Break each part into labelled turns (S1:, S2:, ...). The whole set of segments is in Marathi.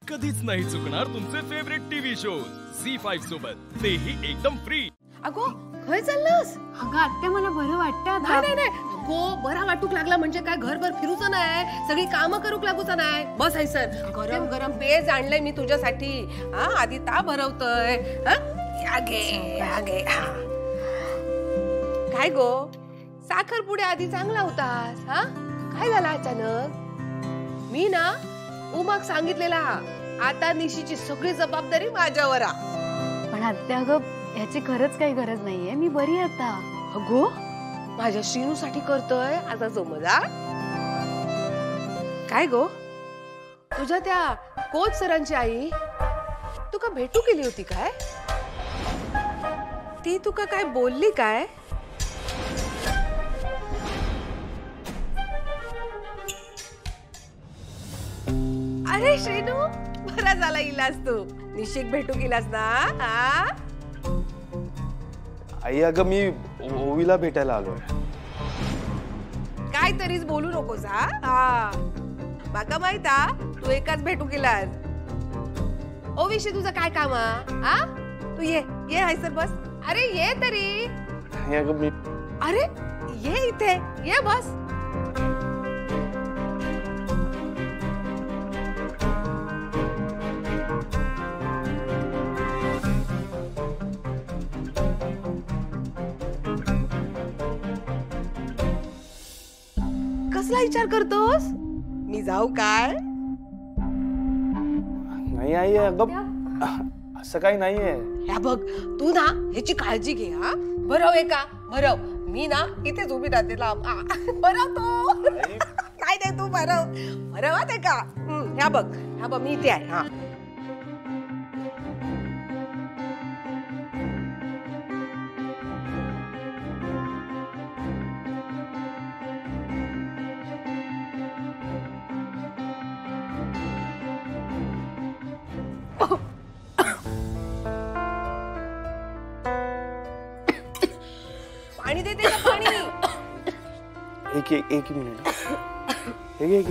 S1: कधीच नाही चुकणार तुमचे फेवरेट टीव्ही शोज झी5 सोबत, तेही एकदम फ्री।
S2: अगो खय चाललंस?
S3: अगं आत्या मला बरं वाटतं आता.
S2: नाही अगो बरा वाटूक लागला म्हणजे काय घरभर फिरूच नाही, सगळी कामं करूक लागूच नाही. बस आहे सर, गरम गरम पेज आणलंय मी तुझ्यासाठी. हा आधी ता भरवतोय. काय गो साखरपुडे आधी चांगला होतास, हा काय झालं अचानक? मी ना उमाक सांगितलेला आता निशीची सगळी जबाबदारी माझ्यावर आ.
S3: पण आत्या अगं ह्याची खरंच काही गरज नाहीये, मी बरी आता.
S2: अगो माझ्या श्रीनूसाठी करतोय आता समजा. काय गो तुझ्या त्या कोच सरांची आई तुका भेटू केली होती काय? ती तुका काय बोलली काय? अरे श्रीनू बरा झाला इलाज तू निशिक भेटू गेलास ना. हा
S4: आई अगं मी ओवीला भेटायला आलोय.
S2: काय तरीच बोलू नकोस. हा माका माहित हा तू एकाच भेटू गेलास. ओवीशी तुझं काय काम हा? तू ये हायसर बस. अरे ये तरी.
S4: अगं मी
S2: अरे ये इथे ये बस. कसला विचार करतोस? मी जाऊ काय?
S4: नाही आई अगं असं काही नाहीये.
S2: ह्या बघ तू ना ह्याची काळजी घे. हा भरव एका भरव. मी ना इथेच उभी राहते लांब. भरव तो काय तू भरव ते का. ह्या बघ मी इथे आहे. हा पाणी देते का पाणी?
S4: एक मिनिट. एक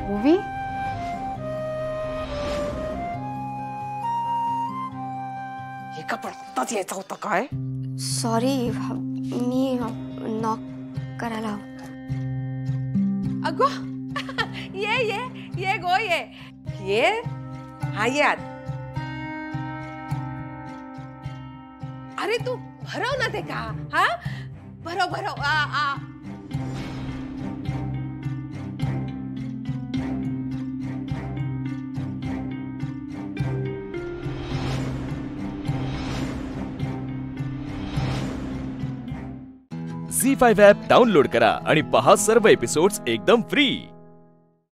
S3: मूवी
S2: हे का पण आत्ताच यायचं होतं काय?
S5: सॉरी मी नॉक करायला.
S2: अगो ये गो ये हा ये आत. अरे तू भरव ना ते का. हा भरव आ
S1: झी5 ॲप डाउनलोड करा आणि पहा सर्व एपिसोड्स एकदम फ्री।